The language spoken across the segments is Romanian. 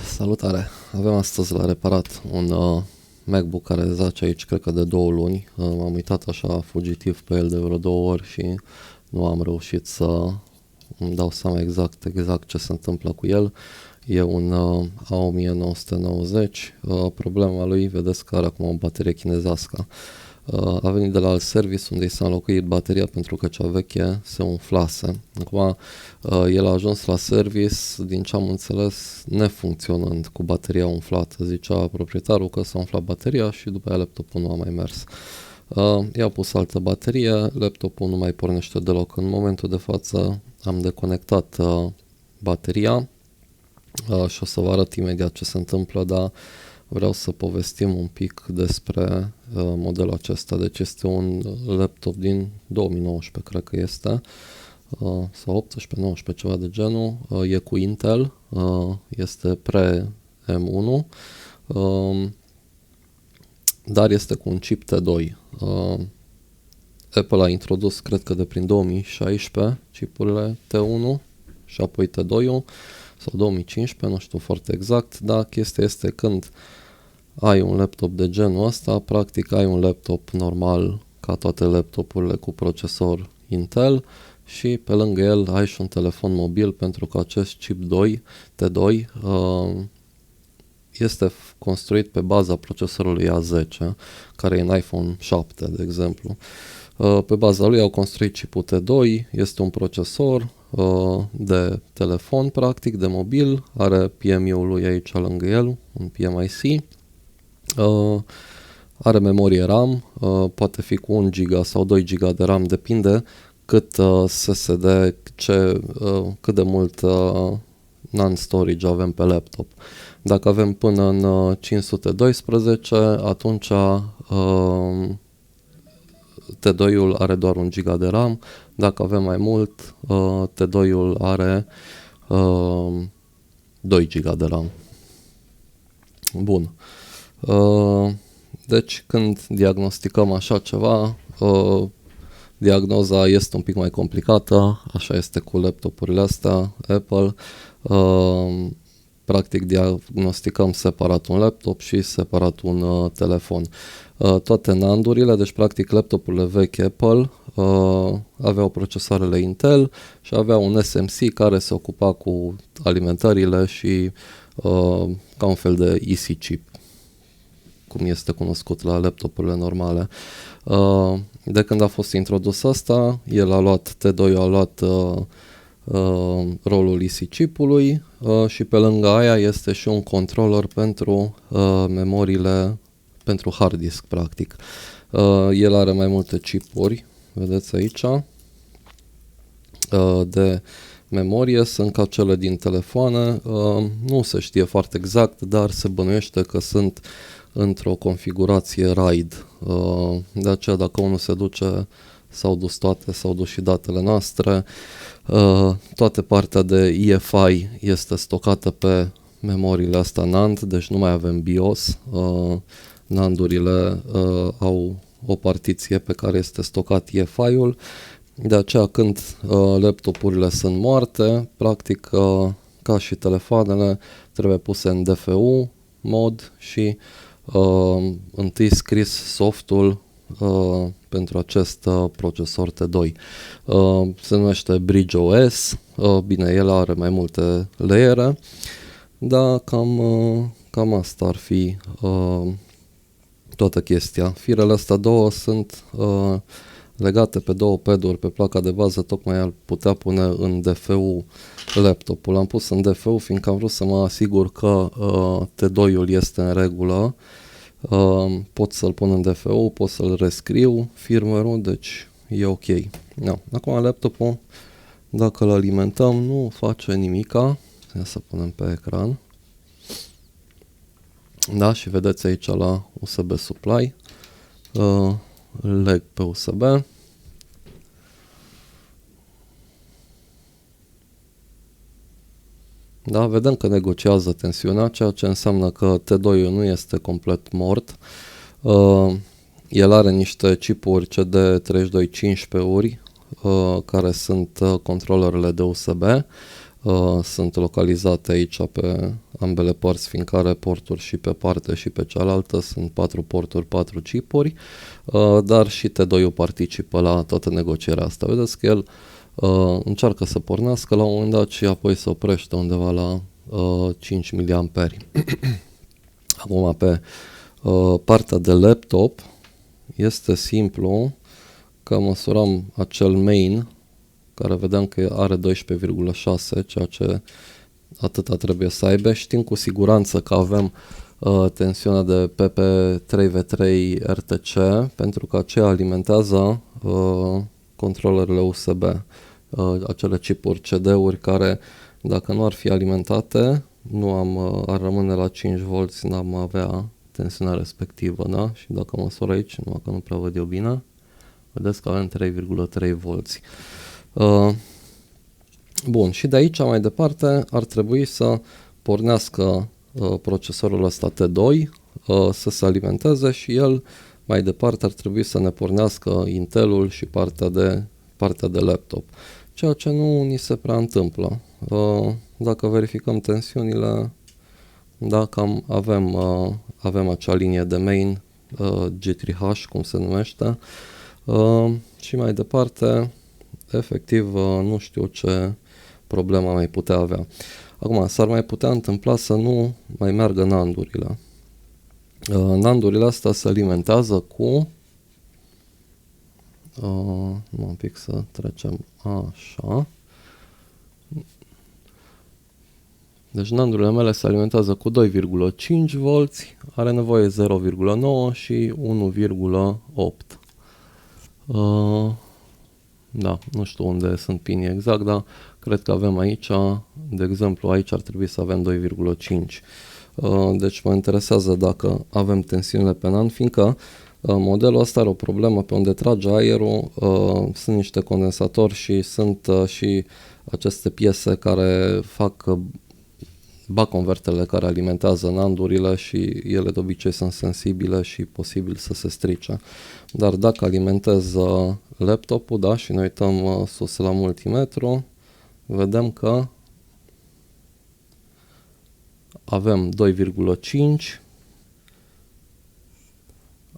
Salutare! Avem astăzi la reparat un MacBook care zace aici, cred că de 2 luni. M-am uitat așa fugitiv pe el de vreo 2 ori și nu am reușit să îmi dau seama exact ce se întâmplă cu el. E un A1990. Problema lui, vedeți că are acum o baterie chinezească. A venit de la alt service unde i s-a înlocuit bateria pentru că cea veche se umflase. Acum el a ajuns la service, din ce am înțeles, nefuncționând cu bateria umflată. Zicea proprietarul că s-a umflat bateria și după aia laptopul nu a mai mers. I-a pus altă baterie, laptopul nu mai pornește deloc. În momentul de față am deconectat bateria și o să vă arăt imediat ce se întâmplă, dar vreau să povestim un pic despre modelul acesta. Deci este un laptop din 2019, cred că este, sau 18, 19, ceva de genul. E cu Intel, este pre-M1, dar este cu un chip T2. Apple a introdus, cred că de prin 2016, chipurile T1 și apoi T2-ul, sau 2015, nu știu foarte exact, dar chestia este când ai un laptop de genul ăsta, practic ai un laptop normal ca toate laptopurile cu procesor Intel și pe lângă el ai și un telefon mobil, pentru că acest chip T2 este construit pe baza procesorului A10, care e în iPhone 7, de exemplu. Pe baza lui au construit chipul T2, este un procesor de telefon, practic, de mobil, are PMI-ul lui aici lângă el, un PMIC, are memorie RAM, poate fi cu 1 GB sau 2 GB de RAM, depinde cât SSD, cât de mult non-storage avem pe laptop. Dacă avem până în 512, atunci T2-ul are doar 1 GB de RAM, dacă avem mai mult, T2-ul are 2 GB de RAM. Bun. Deci când diagnosticăm așa ceva, diagnoza este un pic mai complicată, așa este cu laptopurile astea Apple. Practic diagnosticăm separat un laptop și separat un telefon. Toate NAND-urile, deci practic laptopurile vechi Apple aveau procesoarele Intel și aveau un SMC care se ocupa cu alimentările și ca un fel de EC chip, cum este cunoscut la laptopurile normale. De când a fost introdus asta, el a luat, T2 a luat rolul EC chipului și pe lângă aia este și un controller pentru memoriile, pentru hard disk, practic. El are mai multe chipuri, vedeți aici, de memorie, sunt ca cele din telefoane, nu se știe foarte exact, dar se bănuiește că sunt într-o configurație RAID. De aceea dacă unul se duce, s-au dus toate, s-au dus și datele noastre. Toată partea de EFI este stocată pe memoriile astea NAND, deci nu mai avem BIOS. NAND-urile au o partiție pe care este stocat EFI-ul. De aceea când laptopurile sunt moarte, practic ca și telefoanele, trebuie puse în DFU mod și întâi scris softul pentru acest procesor T2. Se numește Bridge OS, bine, el are mai multe layere, dar cam asta ar fi toată chestia. Firele astea două sunt legate pe două peduri pe placa de bază, tocmai ar putea pune în DFU laptopul. Am pus în DFU fiindcă am vrut să mă asigur că T2-ul este în regulă. Pot să-l pun în DFU, pot să-l rescriu firmware-ul, deci e ok. No. Acum laptopul, dacă îl alimentăm, nu face nimica. Ia să punem pe ecran. Da, și vedeți aici la USB supply, îl leg pe USB. Da, vedem că negociază tensiunea, ceea ce înseamnă că T2-ul nu este complet mort. El are niște chipuri CD3215-uri care sunt controllerele de USB. sunt localizate aici pe ambele părți, fiindcă are porturi și pe parte și pe cealaltă, sunt 4 porturi, 4 chipuri, dar și T2-ul participă la toată negocierea asta. Vedeți că el încearcă să pornească la un moment dat și apoi se oprește undeva la 5 mA. Acum pe partea de laptop este simplu, că măsurăm acel main care vedeam că are 12,6, ceea ce atâta trebuie să aibă. Știm cu siguranță că avem tensiunea de PP3V3 RTC, pentru că aceea alimentează controlerele USB, acele chipuri CD-uri care, dacă nu ar fi alimentate, ar rămâne la 5V, n-am avea tensiunea respectivă, da? Și dacă măsor aici, numai că nu prea văd eu bine, vedeți că avem 3,3V. Bun, și de aici mai departe ar trebui să pornească procesorul ăsta T2, să se alimenteze și el mai departe ar trebui să ne pornească Intelul și partea de laptop, ceea ce nu ni se prea întâmplă. Dacă verificăm tensiunile, da, cam avem acea linie de main G3H, cum se numește, și mai departe efectiv nu știu ce problemă mai putea avea. Acum, s-ar mai putea întâmpla să nu mai meargă NAND-urile. NAND-urile astea se alimentează cu un pic să trecem așa. Deci NAND-urile mele se alimentează cu 2,5V, are nevoie 0,9 și 1,8. Da, nu știu unde sunt pinii exact, dar cred că avem aici, de exemplu, aici ar trebui să avem 2,5. Deci mă interesează dacă avem tensiunile pe NAND, fiindcă modelul ăsta are o problemă pe unde trage aerul, sunt niște condensatori și sunt și aceste piese care fac baconverterele care alimentează NAND-urile și ele de obicei sunt sensibile și posibil să se strice. Dar dacă alimentez laptopul, da, și ne uităm sus la multimetru, vedem că avem 2,5,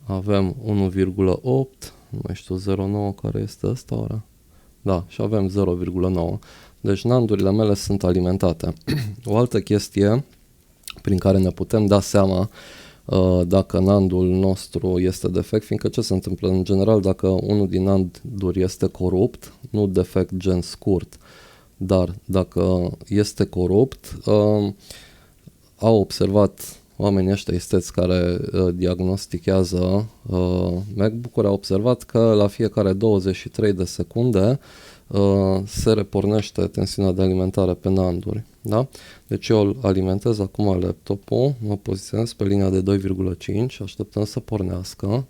avem 1,8, nu mai știu 0,9 care este ăsta ora. Da, și avem 0,9. Deci NAND-urile mele sunt alimentate. O altă chestie prin care ne putem da seama dacă NAND-ul nostru este defect, fiindcă ce se întâmplă în general dacă unul din NAND-uri este corupt, nu defect gen scurt, dar dacă este corupt, au observat oamenii ăștia isteți care diagnostichează MacBook-uri, au observat că la fiecare 23 de secunde se repornește tensiunea de alimentare pe NAND-uri. Da? Deci eu îl alimentez acum laptopul, mă poziționez pe linia de 2,5, așteptăm să pornească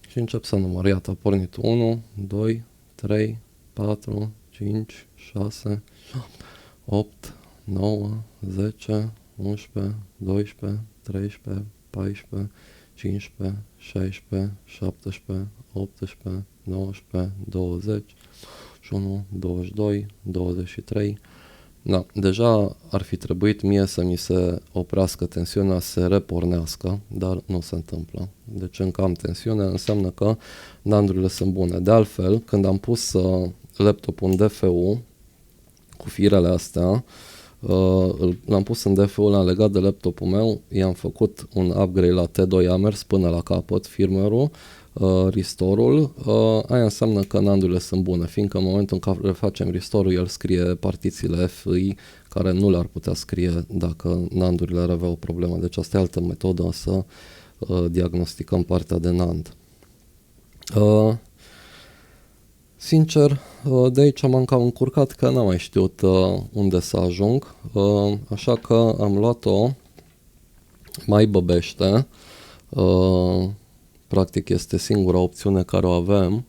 și încep să număr. Iată, a pornit 1, 2, 3, 4, 5, 6, 8, 9, 10, 11, 12, 13, 14, 15, 16, 17, 18, 19, 20, 21, 22, 23. Da, deja ar fi trebuit mie să mi se oprească tensiunea, să se repornească, dar nu se întâmplă. Deci încă am tensiune, înseamnă că NAND-urile sunt bune. De altfel, când am pus laptopul în DFU cu firele astea, l-am pus în DFU, l-am legat de laptopul meu, i-am făcut un upgrade la T2, a mers până la capăt firmware-ul, restore-ul, aia înseamnă că NAND-urile sunt bune, fiindcă în momentul în care facem restore-ul, el scrie partițiile FI care nu le-ar putea scrie dacă NAND-urile ar avea o problemă. Deci asta e altă metodă să diagnosticăm partea de NAND. Sincer, de aici m-am cam încurcat că n-am mai știut unde să ajung, așa că am luat-o mai băbește. Practic este singura opțiune care o avem,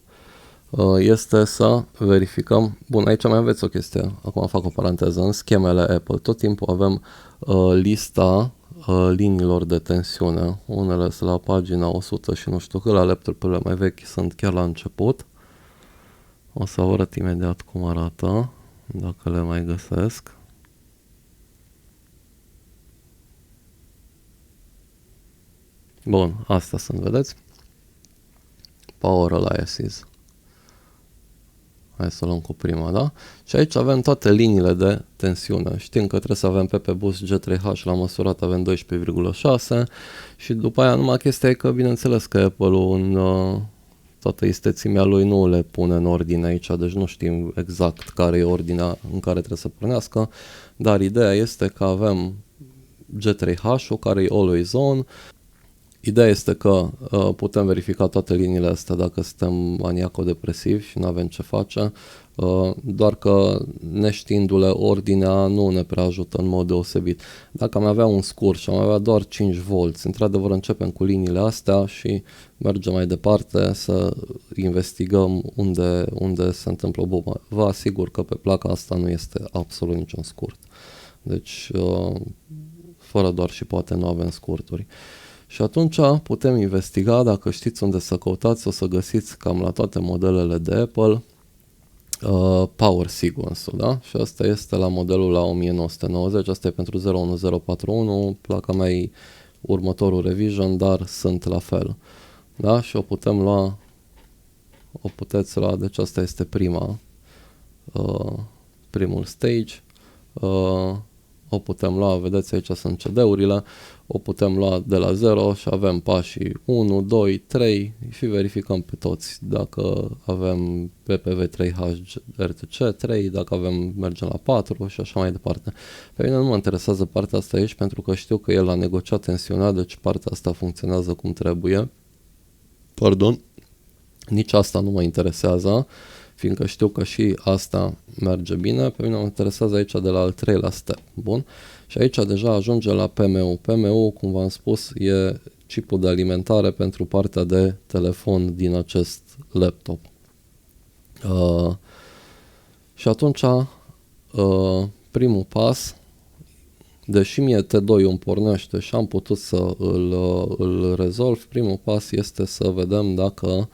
este să verificăm. Bun, aici mai aveți o chestie, acum fac o paranteză, în schemele Apple tot timpul avem lista liniilor de tensiune, unele sunt la pagina 100 și nu știu cât, la laptopurile mai vechi sunt chiar la început. O să vă arăt imediat cum arată. dacă le mai găsesc. Bun, astea sunt, vedeți? Power aliases. Hai să luăm cu prima, da? Și aici avem toate liniile de tensiune. Știm că trebuie să avem PP Boost G3H, la măsurat avem 12,6 și după aia numai chestia e că, bineînțeles că Apple-ul în toată istețimea lui nu le pune în ordine aici, deci nu știm exact care e ordinea în care trebuie să pornească, dar ideea este că avem G3H-ul care e always on. Ideea este că putem verifica toate liniile astea dacă suntem maniaco-depresivi și nu avem ce face, doar că neștiindu-le ordinea nu ne prea ajută în mod deosebit. Dacă am avea un scurt și am avea doar 5 volți, într-adevăr începem cu liniile astea și mergem mai departe să investigăm unde se întâmplă boba. Vă asigur că pe placa asta nu este absolut niciun scurt. Deci, fără doar și poate nu avem scurturi. Și atunci putem investiga, dacă știți unde să căutați, o să găsiți cam la toate modelele de Apple Power Sequence-ul, da? Și asta este la modelul la 1990, asta e pentru 01041, placa mea e următorul revision, dar sunt la fel, da? Și o puteți lua, deci asta este primul stage, o putem lua, vedeți aici sunt CD-urile, o putem lua de la 0 și avem pașii 1, 2, 3 și verificăm pe toți dacă avem PPV3H RTC 3, dacă mergem la 4 și așa mai departe. Pe mine nu mă interesează partea asta aici pentru că știu că el a negociat tensiunea, deci partea asta funcționează cum trebuie. Nici asta nu mă interesează, fiindcă știu că și asta merge bine. Pe mine mă interesează aici de la al 3-lea step. Bun? Și aici deja ajunge la PMU. PMU, cum v-am spus, e chipul de alimentare pentru partea de telefon din acest laptop. Și atunci, primul pas, deși mie T2 îmi pornește și am putut să îl rezolv, primul pas este să vedem dacă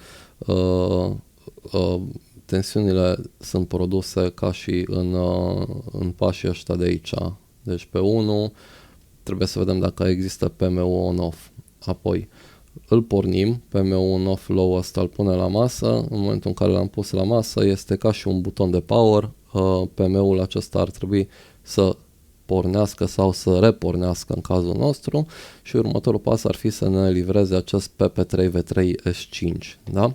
tensiunile sunt produse ca și în pașii ăștia de aici. Deci pe 1 trebuie să vedem dacă există PMU on-off. Apoi îl pornim, PMU on-off low ăsta îl pune la masă. În momentul în care l-am pus la masă este ca și un buton de power. PMU-ul acesta ar trebui să pornească sau să repornească în cazul nostru și următorul pas ar fi să ne livreze acest PP3V3S5, da?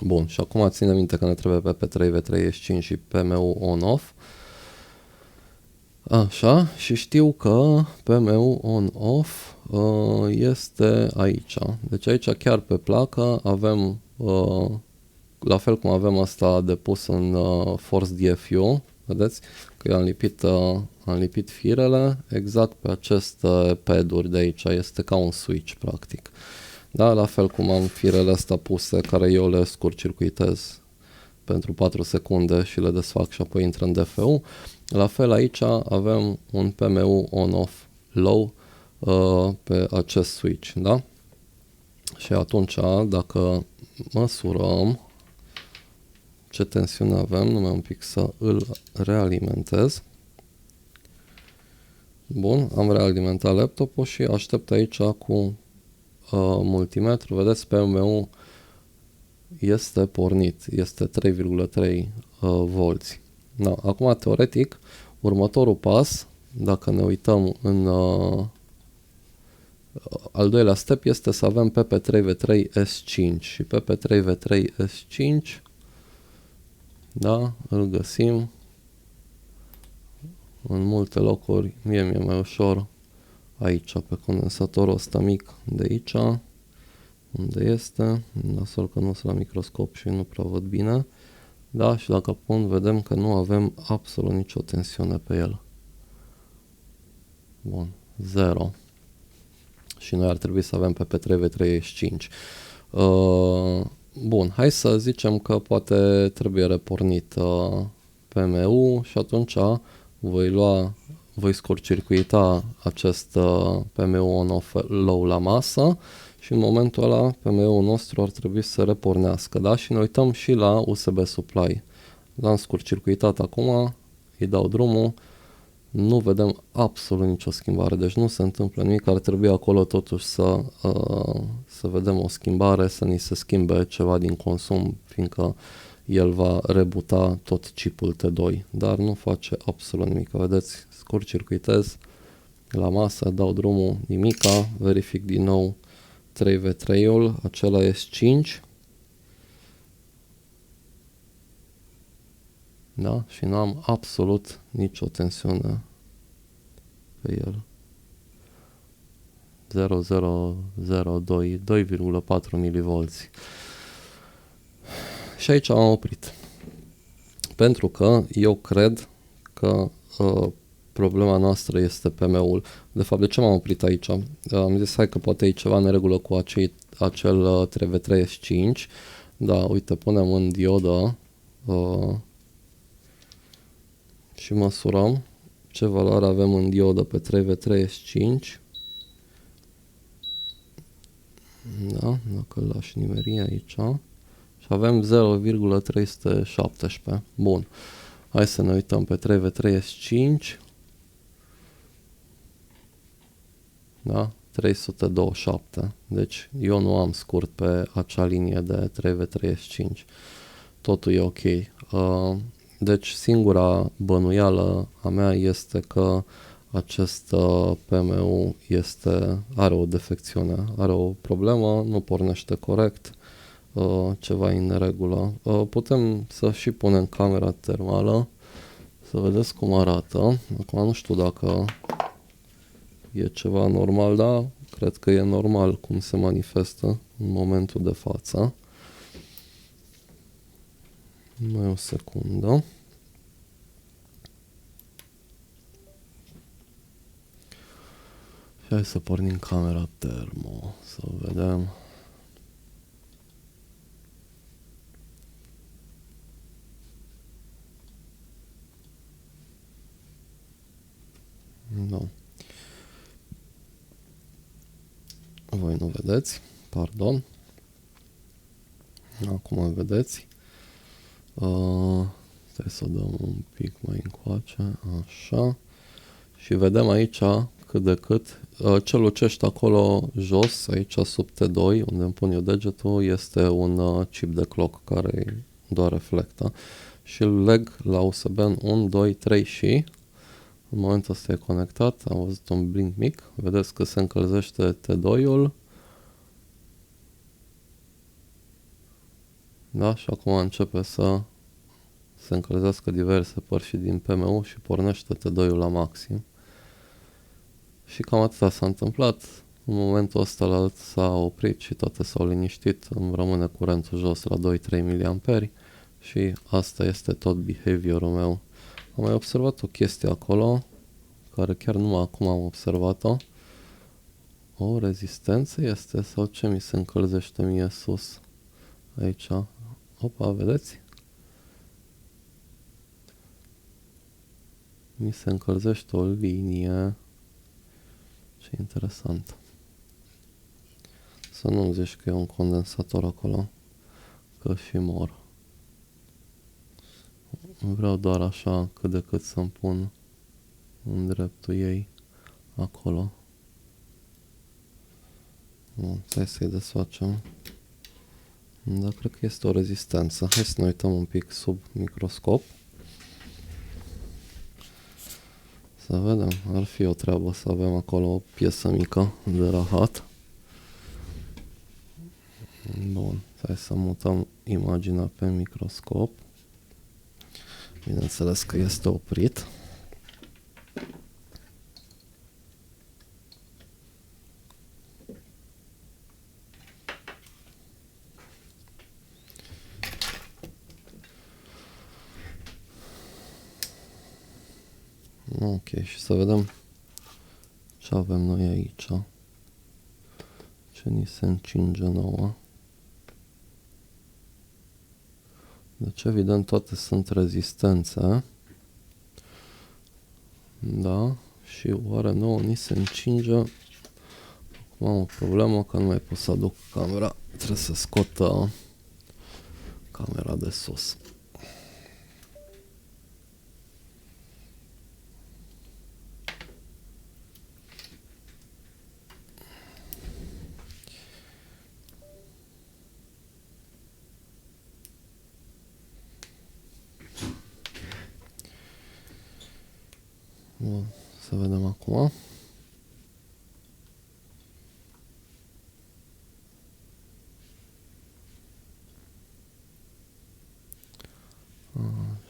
Bun, și acum ține minte că ne trebuie PP3V3S5 și PMU on-off. Așa, și știu că PMU on-off este aici. Deci aici chiar pe placă avem, la fel cum avem asta de pus în Force DFU, vedeți că am lipit firele exact pe aceste pad-uri de aici, este ca un switch practic. Da, la fel cum am firele astea puse, care eu le scurt-circuitez pentru 4 secunde și le desfac și apoi intră în DFU. La fel aici avem un PMU on-off low pe acest switch, da? Și atunci, dacă măsurăm ce tensiune avem, numai un pic să îl realimentez. Bun, am realimentat laptopul și aștept aici cu multimetru, vedeți, PMU este pornit, este 3,3 volți. Da, acum, teoretic, următorul pas, dacă ne uităm în al doilea step, este să avem PP3V3S5 și PP3V3S5, da, îl găsim în multe locuri, mie mi-e mai ușor aici, pe condensatorul ăsta mic de aici, unde este, nasol că nu sunt la microscop și nu prea văd bine, da, și dacă pun, vedem că nu avem absolut nicio tensiune pe el. Bun, 0. Și noi ar trebui să avem PP3V3S5. Bun, hai să zicem că poate trebuie repornit PMU și atunci voi scurt-circuita acest PMU on-off low la masă și în momentul ăla PMU-ul nostru ar trebui să repornească, da? Și ne uităm și la USB supply. l-am scurt-circuitat acum, îi dau drumul, nu vedem absolut nicio schimbare, deci nu se întâmplă nimic, ar trebui acolo totuși să vedem o schimbare, să ni se schimbe ceva din consum, fiindcă el va rebuta tot chipul T2, dar nu face absolut nimic. Vedeți, scurt-circuitez la masă, dau drumul, nimica, verific din nou 3V3-ul, acela S5. Da? Și nu am absolut nicio tensiune pe el. 0,002, 2,4 mV. Și aici am oprit. Pentru că eu cred că problema noastră este PM-ul. De fapt, de ce m-am oprit aici? Am zis, hai că poate e ceva în regulă cu acel 3V3S5. Da, uite, punem în diodă și măsurăm ce valoare avem în diodă pe 3V3S5. Da, dacă îl lași nimeri aici. Și avem 0,317. Bun. Hai să ne uităm pe 3V3S5. Da, 327. Deci eu nu am scurt pe acea linie de 3V3S5. Totul e ok. Deci singura bănuială a mea este că acest PMU are o defecțiune, are o problemă, nu pornește corect, ceva în neregulă. Putem să și punem camera termală, să vedeți cum arată. Acum nu știu dacă e ceva normal, dar cred că e normal cum se manifestă în momentul de față. Mai o secundă. Și hai să pornim camera termo, să vedem. Da. Voi nu vedeți, pardon. Acum vedeți. Trebuie să dăm un pic mai încoace, așa. Și vedem aici cât de cât. Ce lucește acolo jos, aici sub T2, unde îmi pun eu degetul, este un chip de clock care doar reflectă. Și îl leg la USB 1, 2, 3 și în momentul ăsta e conectat, am văzut un blink mic, vedeți că se încălzește T2-ul. Da, și acum începe să se încălzească diverse părți din PMU și pornește T2-ul la maxim. Și cam atâta s-a întâmplat. În momentul ăsta s-a oprit și toate s-au liniștit, îmi rămâne curentul jos la 2-3 mA și asta este tot behaviorul meu. Am mai observat o chestie acolo, care chiar numai acum am observat-o. O rezistență este sau ce mi se încălzește mie sus? Aici. Opa, vedeți? Mi se încălzește o linie. Ce interesant. Să nu zici că e un condensator acolo, că și mor. Vreau doar așa cât de cât să-mi pun în dreptul ei acolo. Bun, hai să-i desfacem. Dar cred că este o rezistență. Hai să ne uităm un pic sub microscop. Să vedem, ar fi o treabă să avem acolo o piesă mică de rahat. Bun, hai să mutăm imaginea pe microscop. Bineînțeles că este oprit. Ok, și să vedem ce avem noi aici. Ce ni se încinge nouă. Deci evident toate sunt rezistențe. Da, și oare nouă ni se încinge. Acum am o problemă că nu mai pot să aduc camera. Trebuie să scot camera de sus. Să vedem acum.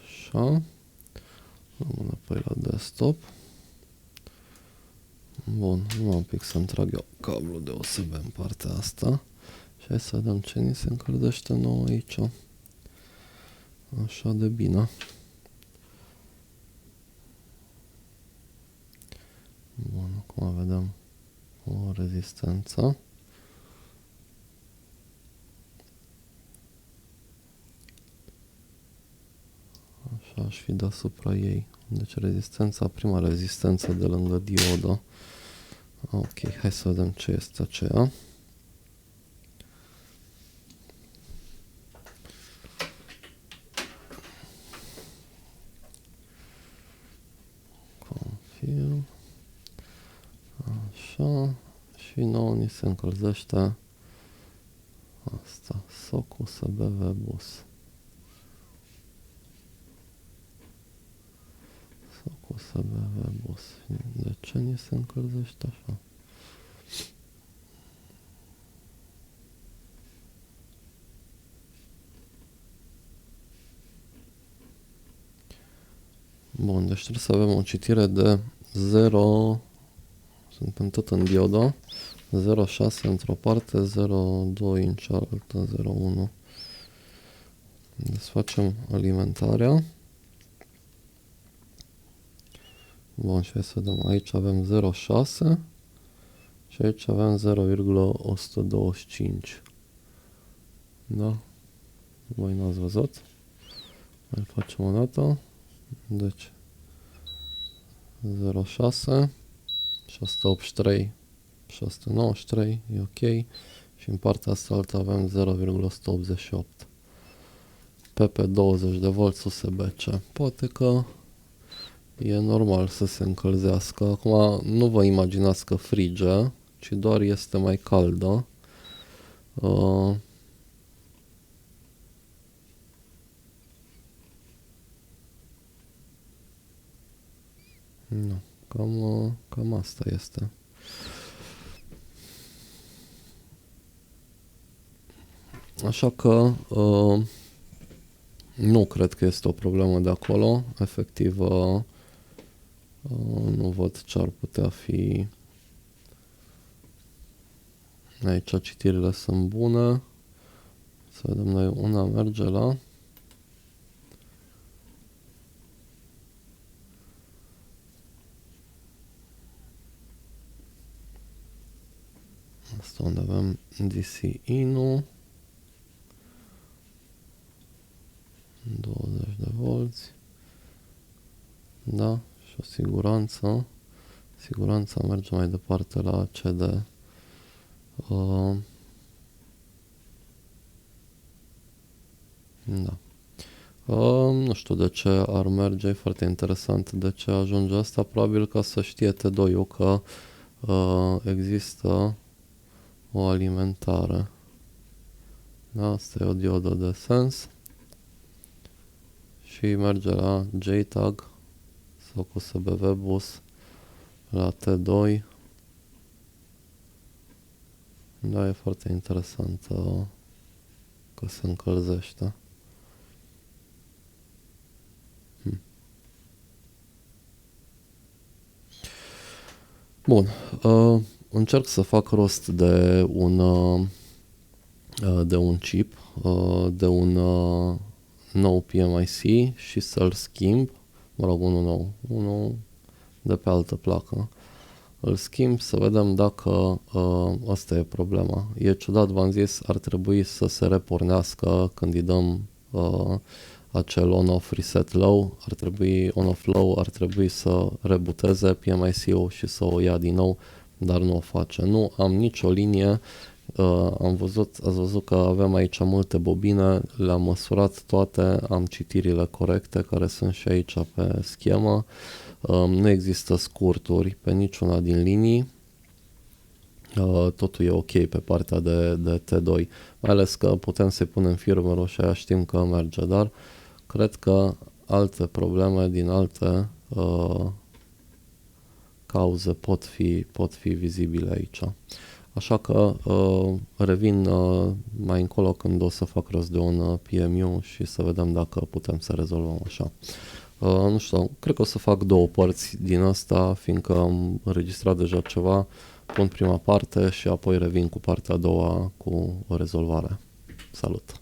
Așa. Luăm înapoi la desktop. Bun, numai un pic să-mi trag eu cablul de USB în partea asta. Și hai să vedem ce ni se încălzește nou aici. Așa de bine. Bun, acum vedem o rezistență. Așa aș fi deasupra ei. Deci rezistența, prima rezistență de lângă diodă. Ok, hai să vedem ce este aceea. Confirm. Așa. Și nouă ni se încălzește asta. SOC USB Webus. SOC USB Webus. De ce ni se încălzește așa? Bun, deci trebuie să avem o citire de 0, suntem tot în diodă, 0,6 într-o parte, 0,2 în cealaltă, 0,1. Deci facem alimentarea. Bun, și hai să vedem, aici avem 0,6 și aici avem 0,125. Da? Voi n-ați văzut? Mai facem o dată. Deci 0,6 și 183 și 193 e ok și în partea asta altă avem 0,188 pe 20 de volți USB-C. Poate că e normal să se încălzească. Acum nu vă imaginați că frige, ci doar este mai caldă. Nu, cam asta este. Așa că nu cred că este o problemă de acolo. Efectiv, nu văd ce ar putea fi. Aici citirile sunt bune. Să vedem noi, una merge la asta unde avem DC-in-ul 20 de volți. Da, și o siguranța. Siguranța merge mai departe la CD. Da. Nu știu de ce ar merge, e foarte interesant de ce ajunge asta. Probabil ca să știe T2-ul că există o alimentare. Da, asta e o diodă de sens. Și merge la JTAG sau cu USB Webus la T2. Da, e foarte interesant că se încălzește. Bun, încerc să fac rost de un chip, de un nou PMIC și să-l schimb, mă rog, unul nou, unul de pe altă placă. Îl schimb să vedem dacă asta e problema. E ciudat, v-am zis, ar trebui să se repornească când îi dăm acel on-off reset low, on-off low, ar trebui să rebuteze PMIC-ul și să o ia din nou, dar nu o face. Nu am nicio linie, ați văzut că avem aici multe bobine, le-am măsurat toate, am citirile corecte care sunt și aici pe schemă. Nu există scurturi pe niciuna din linii. Totul e ok pe partea de T2, mai ales că putem să-i punem firmware-ul și aia știm că merge, dar cred că alte probleme din alte cauze pot fi vizibile aici. Așa că revin mai încolo când o să fac rost de un PMU și să vedem dacă putem să rezolvăm așa. Nu știu, cred că o să fac 2 părți din asta, fiindcă am înregistrat deja ceva, pun prima parte și apoi revin cu partea a doua cu o rezolvare. Salut!